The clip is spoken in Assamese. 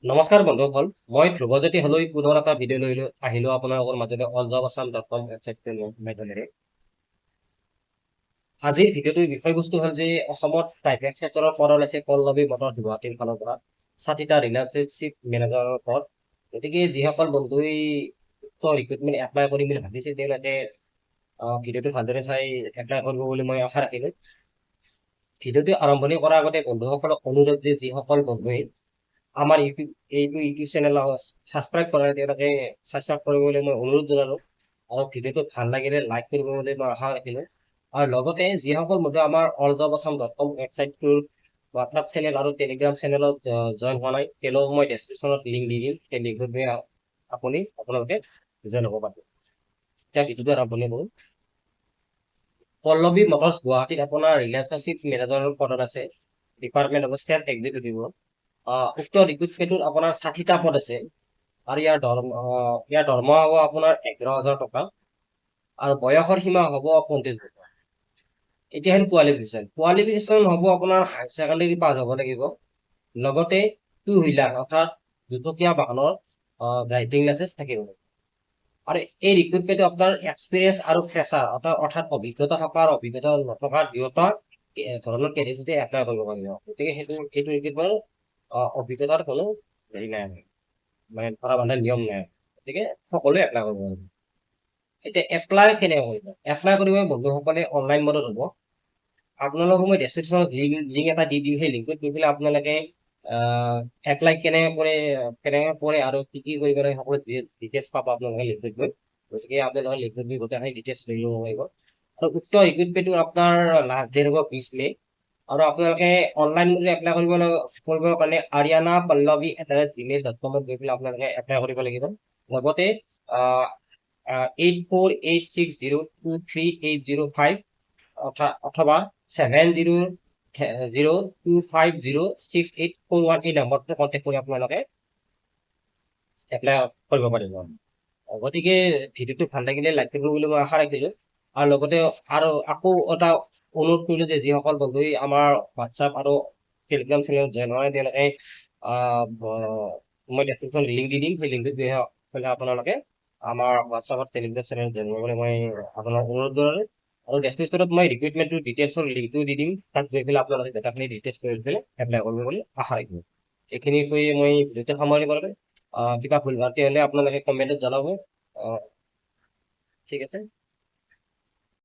নমস্কাৰ বন্ধুসকল, মই ধ্ৰুৱজ্যোতি হলৈ পুনৰ এটা ভিডিঅ' লৈ আহিলো আপোনালোকৰ মাজতে aljabasan.com ৱেবছাইটটোৰ মাধ্যমেৰে। আজিৰ ভিডিঅ'টোৰ বিষয়বস্তু হ'ল যে অসমত প্ৰাইভেট চেক্টৰৰ পদ ওলাইছে পল্লৱী মটৰ গুৱাহাটীৰ ফালৰ পৰা 60টা ৰিলেশ্যনশ্বিপ মেনেজাৰৰ পদ। গতিকে যিসকল বন্ধুই উক্ত ৰিক্ৰুটমেণ্ট এপ্লাই কৰিম বুলি ভাবিছে তেওঁলোকে ভিডিঅ'টো ভালদৰে চাই এপ্লাই কৰিব বুলি মই আশা ৰাখিলোঁ। ভিডিঅ'টো আৰম্ভণি কৰাৰ আগতে বন্ধুসকলক অনুৰোধ যে যিসকল বন্ধুৱে আমাৰ ইউটিউব চেনেল ছাবস্ক্ৰাইব কৰা নাই তেওঁলোকে ছাবস্ক্ৰাইব কৰিবলৈ মই অনুৰোধ জনালোঁ আৰু ভিডিঅ'টো ভাল লাগিলে লাইক কৰিব বুলি মই আশা ৰাখিলোঁ। আৰু লগতে যিসকল বন্ধু আমাৰ aljabasan.com ৱেবছাইটটোৰ হোৱাটছআপ চেনেল আৰু টেলিগ্ৰাম চেনেলত জইন হোৱা নাই তেওঁলোকক মই ডেছক্ৰিপশ্যনত লিংক দি দিম। সেই লিংকত আপোনালোকে জইন হ'ব পাৰিব। এতিয়া ভিডিঅ'টো আৰম্ভণি কৰোঁ। পল্লৱী মটৰ্ছ গুৱাহাটীত আপোনাৰ ৰিলেশ্যনশ্বিপ মেনেজাৰৰ পদত আছে, ডিপাৰ্টমেণ্ট অফ চেল এক্সিকিউটিভ। উক্ত ৰিক্ৰুটমেণ্টত আপোনাৰ 60টা পদ আছে আৰু ইয়াৰ দৰমহা হ'ব আপোনাৰ 11,000 টকা আৰু বয়সৰ সীমা হ'ব 35 বছৰ। এতিয়া হ'ল কোৱালিফিকেশ্যন হ'ব আপোনাৰ হায়াৰ ছেকেণ্ডেৰী পাছ হ'ব লাগিব, লগতে টু হুইলাৰ অৰ্থাৎ দুচকীয়া বাহনৰ ড্ৰাইভিং লাইচেন্স থাকিব। আৰু এই ৰিক্ৰুটমেণ্টে আপোনাৰ এক্সপিৰিয়েঞ্চ আৰু ফ্ৰেচাৰ অৰ্থাৎ অভিজ্ঞতা থকা আৰু অভিজ্ঞতা নথকা দুয়োটা ধৰণৰ কেণ্ডিডেটে এপ্লাই কৰিব পাৰিব। গতিকে সেইটো ৰিক্ৰুটমেণ্ট অভিজ্ঞতাৰ কোনো হেৰি নাই, মানে ধৰা বান্ধা নিয়ম নাই। গতিকে সকলোৱে এপ্লাই কৰিব পাৰিব। এতিয়া এপ্লাই কেনেকৈ কৰিব? এপ্লাই কৰিব বন্ধুসকলে অনলাইন মোডত হ'ব। আপোনালোকক মই ডেছক্ৰিপশ্যনত লিংক এটা দি দিম। সেই লিংকত গৈ পেলাই আপোনালোকে এপ্লাই কেনেকৈ কৰে আৰু কি কি কৰিব লাগে সকলো ডিটেইলছ পাব আপোনালোকে লিংকত গৈ। গতিকে আপোনালোকে লিংকত গৈ গোটেইখিনি ডিটেইলছ লৈ ল'ব পাৰিব। আৰু উক্ত ৰিক্ৰুটমেণ্টটো আপোনাৰ লাষ্ট ডেট হ'ব 20 মে'। আৰু আপোনালোকে অনলাইন মোডত এপ্লাই কৰিবৰ কাৰণে ariana.pallavi@gmail.com গৈ পেলাই আপোনালোকে এপ্লাই কৰিব লাগিব। লগতে 8486023805 অথবা 7002506841 এই নম্বৰটো কণ্টেক্ট কৰি আপোনালোকে এপ্লাই কৰিব পাৰিব। গতিকে ভিডিঅ'টো ভাল লাগিলে লাইক কৰিব বুলি মই আশা ৰাখিলোঁ। আৰু লগতে আৰু আকৌ এটা অনুৰোধ কৰিলোঁ যে যিসকল বন্ধুই আমাৰ হোৱাটছআপ আৰু টেলিগ্ৰাম চেনেলত জইন হোৱা নাই তেওঁলোকে মই ডেছক্ৰিপশ্যন লিংক দি দিম। সেই লিংকটোত গৈ পেলাই আপোনালোকে আমাৰ হোৱাটছআপত টেলিগ্ৰাম চেনেলত জইন কৰিবলৈ মই আপোনাক অনুৰোধ জনালোঁ। আৰু ডেছক্ৰিপশ্যনত মই ৰিক্ৰুটমেণ্টটোৰ ডিটেইলছৰ লিংকটো দি দিম। তাত গৈ পেলাই আপোনালোকে ডাটাখিনি ডিটেইলছ কৰি পেলাই এপ্লাই কৰিব বুলি আশা ৰাখিলোঁ। এইখিনি কৈ মই ভিডিঅ'টো সামৰণি মাৰিলোঁ। কিবা ভুল ভ্ৰান্তি হ'লে আপোনালোকে কমেণ্টত জনাব। ঠিক আছে।